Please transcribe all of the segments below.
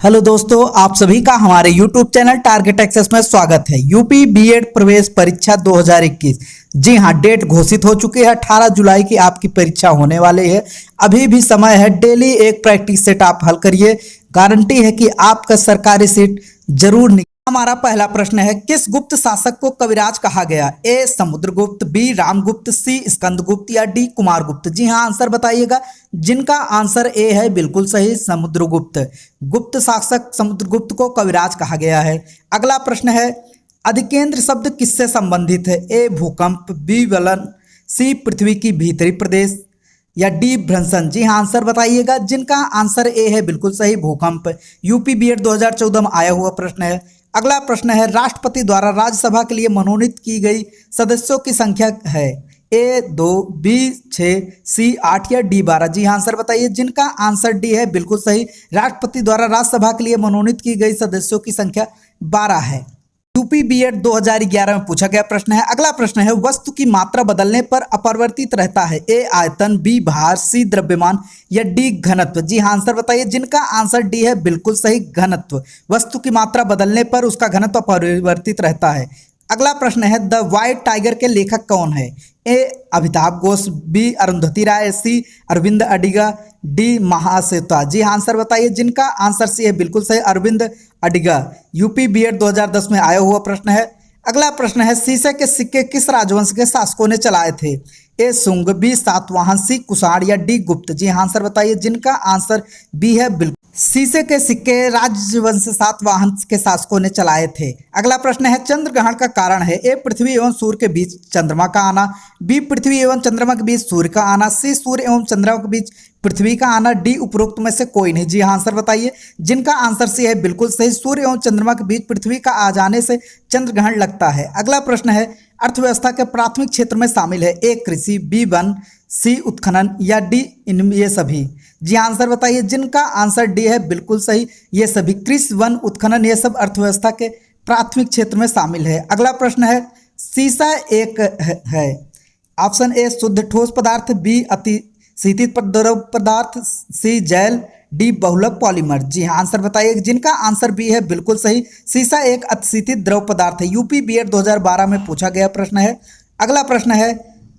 Hello दोस्तों, आप सभी का हमारे YouTube चैनल टारगेट एक्सेस में स्वागत है। यूपी बीएड प्रवेश परीक्षा 2021 जी हाँ, डेट घोषित हो चुकी है। 18 जुलाई की आपकी परीक्षा होने वाली है। अभी भी समय है। डेली एक प्रैक्टिस सेट आप हल करिए। गारंटी है कि आपका सरकारी सीट जरूर निकले। हमारा पहला प्रश्न है, किस गुप्त शासक को कविराज कहा गया? ए समुद्रगुप्त, बी रामगुप्त, सी स्कंदगुप्त या डी कुमारगुप्त? जी हाँ, आंसर बताइएगा। जिनका आंसर ए है बिल्कुल सही, समुद्रगुप्त। गुप्त शासक समुद्रगुप्त को कविराज कहा गया है। अगला प्रश्न है, अधिकेंद्र शब्द किससे संबंधित है? ए भूकंप, बी वलन, सी पृथ्वी की भीतरी प्रदेश या डी भ्रंशन? जी हाँ, आंसर बताइएगा। जिनका आंसर ए है बिल्कुल सही, भूकंप। यूपी बीएड 2014 में आया हुआ प्रश्न है। अगला प्रश्न है, राष्ट्रपति द्वारा राज्यसभा के लिए मनोनीत की गई सदस्यों की संख्या है? ए 2, बी 6, सी 8 या डी 12? जी हाँ, आंसर बताइए। जिनका आंसर डी है बिल्कुल सही, राष्ट्रपति द्वारा राज्यसभा के लिए मनोनीत की गई सदस्यों की संख्या 12 है। यूपी बीएड 2011 में पूछा गया प्रश्न है। अगला प्रश्न है, वस्तु की मात्रा बदलने पर अपरिवर्तित रहता है? ए आयतन, बी भार, सी द्रव्यमान या डी घनत्व? जी हाँ, आंसर बताइए। जिनका आंसर डी है बिल्कुल सही, घनत्व। वस्तु की मात्रा बदलने पर उसका घनत्व अपरिवर्तित रहता है। अगला प्रश्न है, द व्हाइट टाइगर के लेखक कौन है? ए अमिताभ घोष, बी अरुंधति राय, सी अरविंद अडिगा, डी महाश्वेता? जी हाँ, आंसर बताइए। जिनका आंसर सी है बिल्कुल सही, अरविंद अडिगा। यूपी बीएड 2010 में आया हुआ प्रश्न है। अगला प्रश्न है, शीशे के सिक्के किस राजवंश के शासकों ने चलाए थे? ए शुंग, बी सातवाहन, सी कुषाण या डी गुप्त? जी हाँ, आंसर बताइए। जिनका आंसर बी है बिल्कुल। शीशे के सिक्के राजवंश सातवाहन के शासकों ने चलाए थे। अगला प्रश्न है, चंद्र ग्रहण का कारण है? ए पृथ्वी एवं सूर्य के बीच चंद्रमा का आना, बी पृथ्वी एवं चंद्रमा के बीच सूर्य का आना, सी सूर्य एवं चंद्रमा के बीच पृथ्वी का आना, डी उपरोक्त में से कोई नहीं? जी हाँ, आंसर बताइए। जिनका आंसर सी है बिल्कुल सही, सूर्य एवं चंद्रमा के बीच पृथ्वी का आ जाने से चंद्र ग्रहण लगता है। अगला प्रश्न है, अर्थव्यवस्था के प्राथमिक क्षेत्र में शामिल है? ए कृषि, बी वन, सी उत्खनन या डी इन ये सभी? जी आंसर बताइए। जिनका आंसर डी है बिल्कुल सही, ये सभी, कृषि, वन, उत्खनन ये सब अर्थव्यवस्था के प्राथमिक क्षेत्र में शामिल है। अगला प्रश्न है, शीशा एक है? ऑप्शन ए शुद्ध ठोस पदार्थ, बी अति शीतित द्रव पदार्थ, सी जैल, डी बहुलक पॉलीमर? जी हाँ, आंसर बताइए। जिनका आंसर बी है बिल्कुल सही, शीशा एक अतिशीतित द्रव पदार्थ है। यूपी बीएड 2012 में पूछा गया प्रश्न है। अगला प्रश्न है,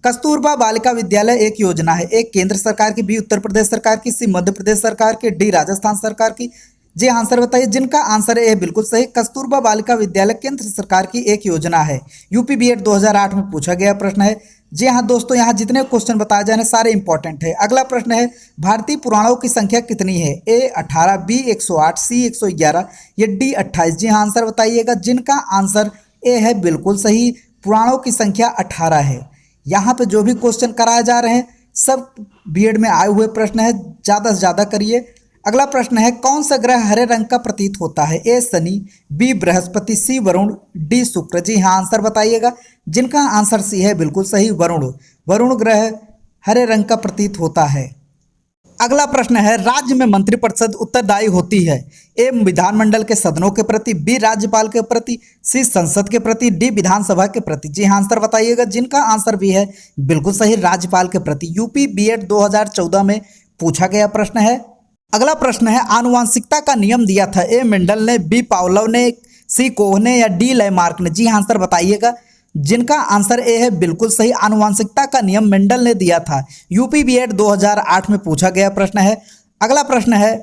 कस्तूरबा बालिका विद्यालय एक योजना है? ए केंद्र सरकार की, बी उत्तर प्रदेश सरकार की, सी मध्य प्रदेश सरकार की, डी राजस्थान सरकार की? जी आंसर बताइए। जिनका आंसर ए बिल्कुल सही, कस्तूरबा बालिका विद्यालय केंद्र सरकार की एक योजना है। यूपी बीएड 2008 में पूछा गया प्रश्न है। जी हाँ दोस्तों, यहाँ जितने क्वेश्चन बताए जा रहे हैं सारे इंपॉर्टेंट है। अगला प्रश्न है, भारतीय पुराणों की संख्या कितनी है? ए 18, बी 108, सी 111 या डी 28? जी हाँ, आंसर बताइएगा। जिनका आंसर ए है बिल्कुल सही, पुराणों की संख्या 18 है। यहाँ पे जो भी क्वेश्चन कराए जा रहे हैं सब बीएड में आए हुए प्रश्न है, ज़्यादा से ज़्यादा करिए। अगला प्रश्न है, कौन सा ग्रह हरे रंग का प्रतीत होता है? ए शनि, बी बृहस्पति, सी वरुण, डी शुक्र? जी हाँ, आंसर बताइएगा। जिनका आंसर सी है बिल्कुल सही, वरुण। वरुण ग्रह हरे रंग का प्रतीत होता है। अगला प्रश्न है, राज्य में मंत्रिपरिषद उत्तरदायी होती है? ए विधानमंडल के सदनों के प्रति, बी राज्यपाल के प्रति, सी संसद के प्रति, डी विधानसभा के प्रति? जी हाँ, आंसर बताइएगा। जिनका आंसर भी है बिल्कुल सही, राज्यपाल के प्रति। यूपी बीएड 2014 में पूछा गया प्रश्न है। अगला प्रश्न है, आनुवांशिकता का नियम दिया था? ए मेंडल ने, बी पावलोव ने, सी कोह ने या डी लैमार्क ने? जी हाँ, आंसर बताइएगा। जिनका आंसर ए है बिल्कुल सही, आनुवांशिकता का नियम मेंडल ने दिया था। यूपी बीएड 2008 में पूछा गया प्रश्न है। अगला प्रश्न है,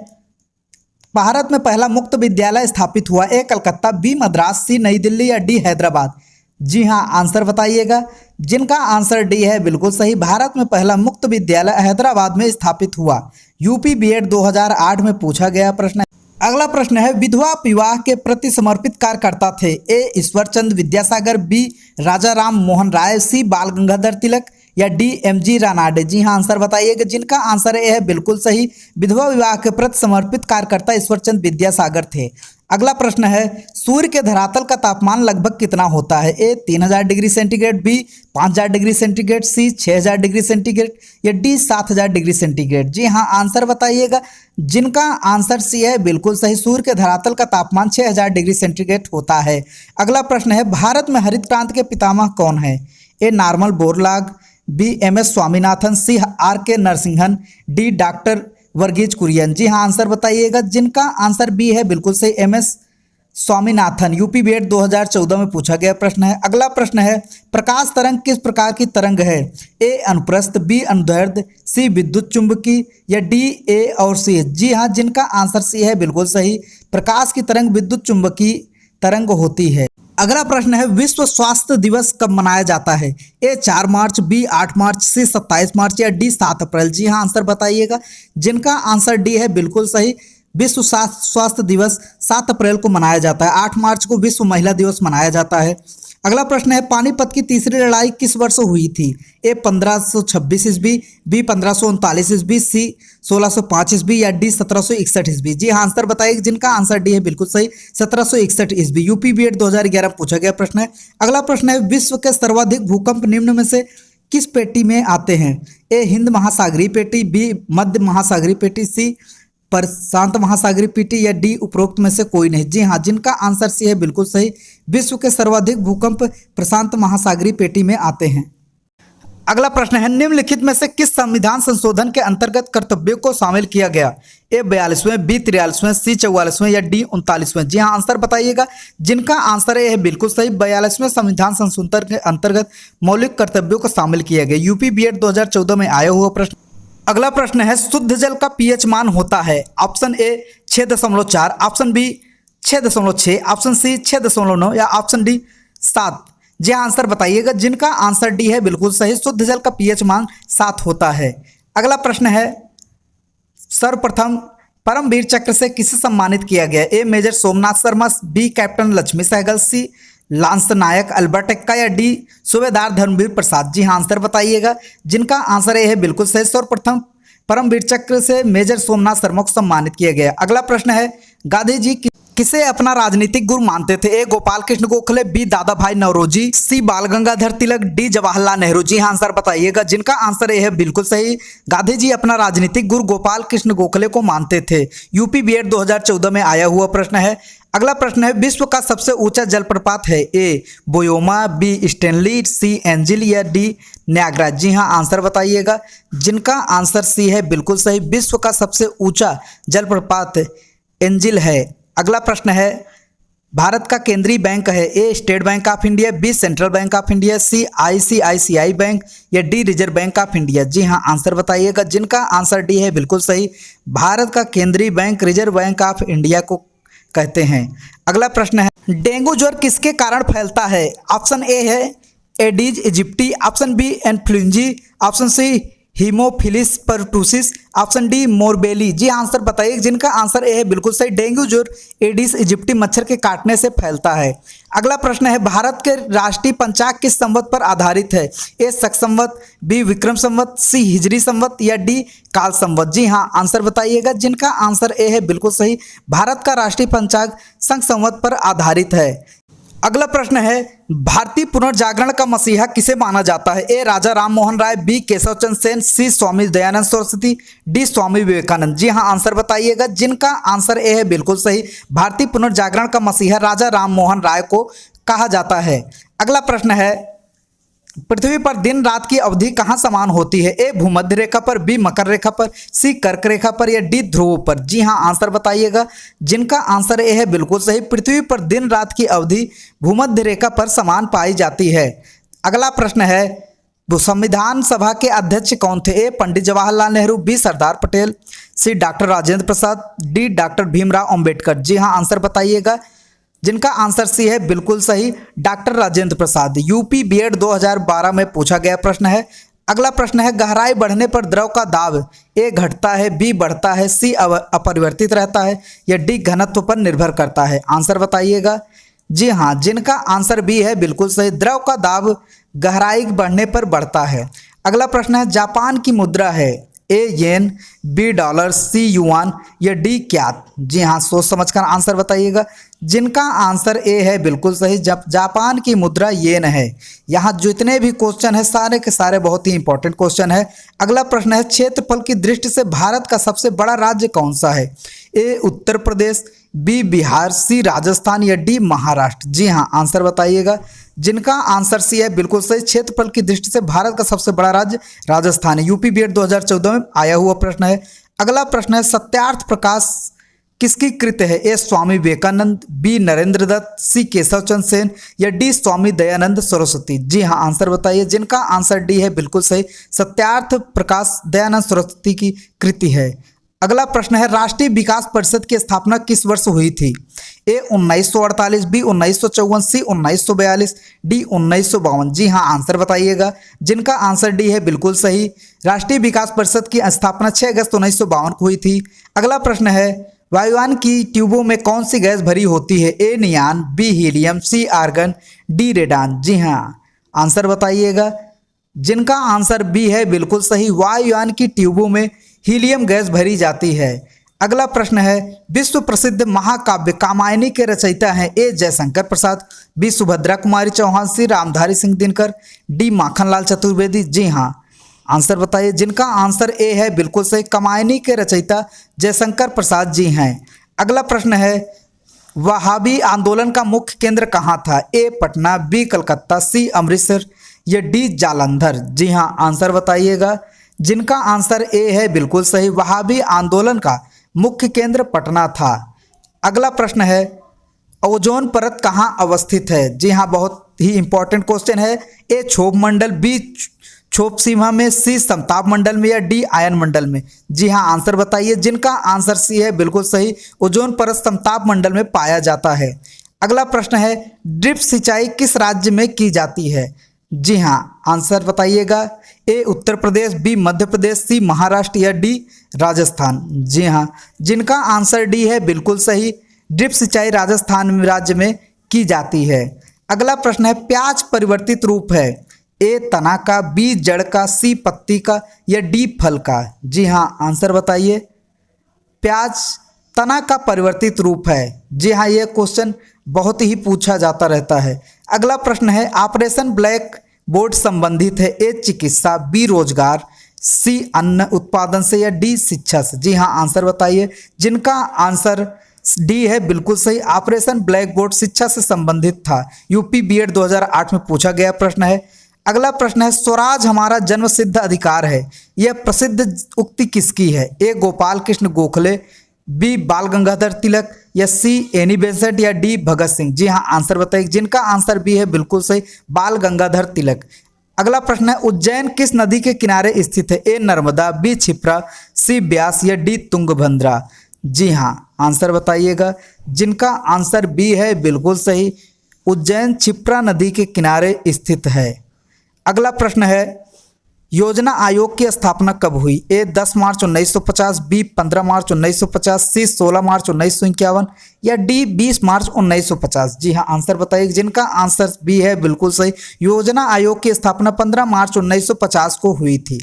भारत में पहला मुक्त विद्यालय स्थापित हुआ? ए कलकत्ता, बी मद्रास, सी नई दिल्ली या डी हैदराबाद? जी हाँ, आंसर बताइएगा। जिनका आंसर डी है बिल्कुल सही, भारत में पहला मुक्त विद्यालय हैदराबाद में स्थापित हुआ। यूपी बीएड 2008 में पूछा गया प्रश्न है। अगला प्रश्न है, विधवा विवाह के प्रति समर्पित कार्यकर्ता थे? ए ईश्वरचंद विद्यासागर, बी राजा राम मोहन राय, सी बाल गंगाधर तिलक या डी एमजी रानाडे? जी हाँ, आंसर बताइएगा। जिनका आंसर ए है बिल्कुल सही, विधवा विवाह के प्रति समर्पित कार्यकर्ता ईश्वरचंद विद्यासागर थे। अगला प्रश्न है, सूर्य के धरातल का तापमान लगभग कितना होता है? A 3000 degree centigrade, B 5000 degree centigrade, C 6000 degree centigrade या डी 7000 डिग्री सेंटीग्रेड? जी हाँ, आंसर बताइएगा। जिनका आंसर सी है बिल्कुल सही, सूर्य के धरातल का तापमान 6000 डिग्री सेंटीग्रेड होता है। अगला प्रश्न है, भारत में हरित क्रांति के पितामह कौन है? A Norman Borlaug, B M S Swaminathan, C R K Narasimhan, D doctor Verghese Kurien. जी हाँ, आंसर बताइएगा। जिनका आंसर बी है बिल्कुल सही, MS स्वामीनाथन। यूपी बीएड 2014 में पूछा गया प्रश्न है। अगला प्रश्न है, प्रकाश तरंग किस प्रकार की तरंग है? ए अनुप्रस्थ, बी अनुदैर्ध्य, सी विद्युत चुंबकी या डी ए और सी? जी हाँ, जिनका आंसर सी है बिल्कुल सही, प्रकाश की तरंग विद्युत चुंबकी तरंग होती है। अगला प्रश्न है, विश्व स्वास्थ्य दिवस कब मनाया जाता है? ए 4 मार्च, बी 8 मार्च, सी 27 मार्च या डी 7 अप्रैल? जी हाँ, आंसर बताइएगा। जिनका आंसर डी है बिल्कुल सही, विश्व स्वास्थ्य दिवस 7 अप्रैल को मनाया जाता है। 8 मार्च को विश्व महिला दिवस मनाया जाता है। अगला प्रश्न है, पानीपत की तीसरी लड़ाई किस वर्ष हुई थी? ए 1526 ईस्वी, बी 1539 ईस्वी, सी 1605 ईस्वी या डी 1761 ईस्वी? जी हाँ, आंसर बताइए। जिनका आंसर डी है बिल्कुल सही, 1761 ईस्वी। यूपी बीएड 2011 पूछा गया प्रश्न है। अगला प्रश्न है, विश्व के सर्वाधिक भूकंप निम्न में से किस पेटी में आते हैं? ए हिंद महासागरीय पेटी, बी मध्य महासागरीय पेटी, सी प्रशांत महासागरीय पेटी या डी उपरोक्त में से कोई नहीं? जी हाँ, जिनका आंसर सी है बिल्कुल सही, विश्व के सर्वाधिक भूकंप प्रशांत महासागरीय पेटी में आते हैं। अगला प्रश्न है, निम्नलिखित में से किस संविधान संशोधन के अंतर्गत कर्तव्यों को शामिल किया गया? ए 42वें, बी 43वें, सी 44वें या डी 39वें? जी हाँ, आंसर बताइएगा। जिनका आंसर ए है बिल्कुल सही, 42वें संविधान संशोधन के अंतर्गत मौलिक कर्तव्यों को शामिल किया गया। यूपी बीएड 2014 में आया हुआ प्रश्न। अगला प्रश्न है, शुद्ध जल का पीएच मान होता है? Option A 6.4, option B 6.6, option C 6.9 या ऑप्शन डी 7? जी आंसर बताइएगा। जिनका आंसर डी है बिल्कुल सही, शुद्ध जल का पीएच मान 7 होता है। अगला प्रश्न है, सर्वप्रथम परमवीर चक्र से किसे सम्मानित किया गया? A major Somnath Sharma, B captain Lakshmi Sahgal, C lance Naik Albert Ekka या डी सूबेदार धर्मवीर प्रसाद? जी हाँ, आंसर बताइएगा। जिनका आंसर ए है बिल्कुल सही, सर्वप्रथम परमवीर चक्र से मेजर सोमनाथ शर्मा को सम्मानित किया गया। अगला प्रश्न है, गांधी जी किसे अपना राजनीतिक गुरु मानते थे? ए गोपाल कृष्ण गोखले, बी दादा भाई नौरोजी, सी बाल गंगाधर तिलक, डी जवाहरलाल नेहरू? जी हाँ, आंसर बताइएगा। जिनका आंसर ए है बिल्कुल सही, गांधी जी अपना राजनीतिक गुरु गोपाल कृष्ण गोखले को मानते थे। यूपी बीएड 2014 में आया हुआ प्रश्न है। अगला प्रश्न है, विश्व का सबसे ऊंचा जलप्रपात है? ए बोयोमा, बी स्टेनली, सी एंजिल या डी न्यागरा? जी हाँ, आंसर बताइएगा। जिनका आंसर सी है बिल्कुल सही, विश्व का सबसे ऊंचा जलप्रपात एंजिल है। अगला प्रश्न है, भारत का केंद्रीय बैंक है? A state bank of India, B central bank of India, C ICICI bank या D reserve bank of India? जी हाँ, आंसर बताइएगा। जिनका आंसर डी है बिल्कुल सही, भारत का केंद्रीय bank reserve bank of India को कहते हैं। अगला प्रश्न है, डेंगू ज्वर किसके कारण फैलता है? ऑप्शन ए है Aedes aegypti, option B influenza, option C Haemophilus pertussis, option D morbilli? जी आंसर बताइए। जिनका आंसर ए है बिल्कुल सही, डेंगू ज्वर एडिस इजिप्टी मच्छर के काटने से फैलता है। अगला प्रश्न है, भारत के राष्ट्रीय पंचांग किस संवत पर आधारित है? ए शक संवत, बी विक्रम संवत, सी हिजरी संवत या डी काल संवत? जी हाँ, आंसर बताइएगा। जिनका आंसर ए है बिल्कुल सही, भारत का राष्ट्रीय पंचांग शक संवत पर आधारित है। अगला प्रश्न है, भारतीय पुनर्जागरण का मसीहा किसे माना जाता है? ए राजा राम मोहन राय, बी केशव चंद्र सेन, सी स्वामी दयानंद सरस्वती, डी स्वामी विवेकानंद? जी हाँ, आंसर बताइएगा। जिनका आंसर ए है बिल्कुल सही, भारतीय पुनर्जागरण का मसीहा राजा राम मोहन राय को कहा जाता है। अगला प्रश्न है, पृथ्वी पर दिन रात की अवधि कहाँ समान होती है? ए भूमध्य रेखा पर, बी मकर रेखा पर, सी कर्क रेखा पर या डी ध्रुव पर? जी हाँ, आंसर बताइएगा। जिनका आंसर ए है बिल्कुल सही, पृथ्वी पर दिन रात की अवधि भूमध्य रेखा पर समान पाई जाती है। अगला प्रश्न है, संविधान सभा के अध्यक्ष कौन थे? ए पंडित जवाहरलाल नेहरू, बी सरदार पटेल, सी doctor Rajendra Prasad, D doctor Bhimrao Ambedkar? जी हाँ, आंसर बताइएगा। जिनका आंसर सी है बिल्कुल सही, doctor Rajendra Prasad. UP BEd 2012 में पूछा गया प्रश्न है। अगला प्रश्न है, गहराई बढ़ने पर द्रव का दाब ए घटता है, बी बढ़ता है, सी अपरिवर्तित रहता है या डी घनत्व पर निर्भर करता है? आंसर बताइएगा। जी हाँ, जिनका आंसर बी है बिल्कुल सही, द्रव का दाब गहराई बढ़ने पर बढ़ता है। अगला प्रश्न है, जापान की मुद्रा है? ए येन, बी डॉलर, सी युआन या डी क्यात? जी हाँ, सोच समझकर आंसर बताइएगा। जिनका आंसर ए है बिल्कुल सही, जब जापान की मुद्रा येन है। यहाँ जितने भी क्वेश्चन है सारे के सारे बहुत ही इंपॉर्टेंट क्वेश्चन है। अगला प्रश्न है, क्षेत्रफल की दृष्टि से भारत का सबसे बड़ा राज्य कौन सा है? ए उत्तर प्रदेश, बी बिहार, सी राजस्थान या डी महाराष्ट्र? जी हाँ, आंसर बताइएगा। जिनका आंसर सी है बिल्कुल सही, क्षेत्रफल की दृष्टि से भारत का सबसे बड़ा राज्य राजस्थान है। यूपी बीएड 2014 में आया हुआ प्रश्न है। अगला प्रश्न है सत्यार्थ प्रकाश किसकी कृत है? ए स्वामी विवेकानंद, बी नरेंद्र दत्त, सी केशव चंद्र सेन या डी स्वामी दयानंद सरस्वती। जी हाँ, आंसर बताइए। जिनका आंसर डी है बिल्कुल सही, सत्यार्थ प्रकाश दयानंद सरस्वती की कृति है। अगला प्रश्न है राष्ट्रीय विकास परिषद की स्थापना किस वर्ष हुई थी? ए 1948, बी 1954, सी 1942, डी 1952। जी हाँ, आंसर बताइएगा। जिनका आंसर डी है बिल्कुल सही, राष्ट्रीय विकास परिषद की स्थापना 6 अगस्त 1952 को हुई थी। अगला प्रश्न है वायुयान की ट्यूबों में कौन सी गैस भरी होती है? ए नियान, बी हीलियम, सी आर्गन, डी रेडान। जी हाँ, आंसर बताइएगा। जिनका आंसर बी है बिल्कुल सही, वायुयान की ट्यूबों में हीलियम गैस भरी जाती है। अगला प्रश्न है विश्व प्रसिद्ध महाकाव्य कामायनी के रचयिता हैं? ए जयशंकर प्रसाद, बी सुभद्रा कुमारी चौहान, सी रामधारी सिंह दिनकर, डी माखनलाल चतुर्वेदी। जी हाँ, आंसर बताइए। जिनका आंसर ए है बिल्कुल सही, कामायनी के रचयिता जयशंकर प्रसाद जी हैं। अगला प्रश्न है वहाबी आंदोलन का मुख्य केंद्र कहाँ था? ए पटना, बी कलकत्ता, सी अमृतसर या डी जालंधर। जी हाँ, आंसर बताइएगा। जिनका आंसर ए है बिल्कुल सही, वहाबी आंदोलन का मुख्य केंद्र पटना था। अगला प्रश्न है ओजोन परत कहाँ अवस्थित है? जी हाँ, बहुत ही इंपॉर्टेंट क्वेश्चन है। ए क्षोभ मंडल, बी क्षोभ सीमा में, सी समताप मंडल में या डी आयन मंडल में। जी हाँ, आंसर बताइए। जिनका आंसर सी है बिल्कुल सही, ओजोन परत समताप मंडल में पाया जाता है। अगला प्रश्न है ड्रिप सिंचाई किस राज्य में की जाती है? जी हाँ, आंसर बताइएगा। ए उत्तर प्रदेश, बी मध्य प्रदेश, सी महाराष्ट्र या डी राजस्थान। जी हाँ, जिनका आंसर डी है बिल्कुल सही, ड्रिप सिंचाई राजस्थान राज्य में की जाती है। अगला प्रश्न है प्याज परिवर्तित रूप है? ए तना का, बी जड़ का, सी पत्ती का या डी फल का। जी हाँ, आंसर बताइए। प्याज तना का परिवर्तित रूप है। जी हाँ, ये क्वेश्चन बहुत ही पूछा जाता रहता है। अगला प्रश्न है ऑपरेशन ब्लैक बोर्ड संबंधित है? ए चिकित्सा, बी रोजगार, सी अन्न उत्पादन से या डी शिक्षा से। जी हाँ, आंसर बताइए। जिनका आंसर डी है बिल्कुल सही, ऑपरेशन ब्लैक बोर्ड शिक्षा से संबंधित था। यूपी बीएड 2008 में पूछा गया प्रश्न है। अगला प्रश्न है स्वराज हमारा जन्मसिद्ध अधिकार है, यह प्रसिद्ध उक्ति किसकी है? ए गोपाल कृष्ण गोखले, बी बाल गंगाधर तिलक या सी एनी बेसेंट या डी भगत सिंह। जी हाँ, आंसर बताइए। जिनका आंसर बी है बिल्कुल सही, बाल गंगाधर तिलक। अगला प्रश्न है उज्जैन किस नदी के किनारे स्थित है? ए नर्मदा, बी क्षिप्रा, सी ब्यास या डी तुंगभद्रा। जी हाँ, आंसर बताइएगा। जिनका आंसर बी है बिल्कुल सही, उज्जैन क्षिप्रा नदी के किनारे स्थित है। अगला प्रश्न है योजना आयोग की स्थापना कब हुई? ए 10 मार्च 1950, बी 15 मार्च 1950, सी 16 मार्च 1951 या डी 20 मार्च 1950। जी हाँ, आंसर बताइए। जिनका आंसर बी है बिल्कुल सही, योजना आयोग की स्थापना 15 मार्च 1950 को हुई थी।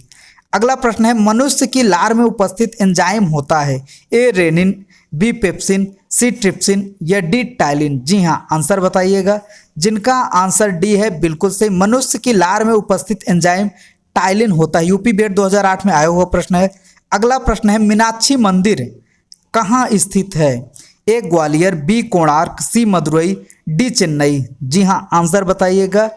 अगला प्रश्न है मनुष्य की लार में उपस्थित एंजाइम होता है? ए रेनिन, बी पेप्सिन, सी ट्रिप्सिन या डी टाइलिन। जी हाँ, आंसर बताइएगा। जिनका आंसर डी है बिल्कुल सही, मनुष्य की लार में उपस्थित एंजाइम टाइलिन होता है। यूपी बीएड 2008 में आया हुआ प्रश्न है। अगला प्रश्न है मीनाक्षी मंदिर कहाँ स्थित है? ए ग्वालियर, बी कोणार्क, सी मदुरई, डी चेन्नई। जी हाँ, आंसर बताइएगा।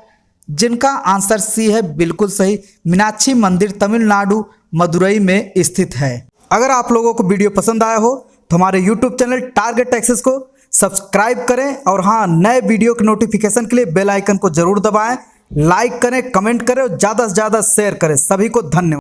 जिनका आंसर सी है बिल्कुल सही, मीनाक्षी मंदिर तमिलनाडु मदुरई में स्थित है। अगर आप लोगों को वीडियो पसंद आया हो तो हमारे यूट्यूब चैनल टारगेट एक्सेस को सब्सक्राइब करें और हाँ, नए वीडियो के नोटिफिकेशन के लिए बेल आइकन को जरूर दबाएं, लाइक करें, कमेंट करें और ज़्यादा से ज़्यादा शेयर करें। सभी को धन्यवाद।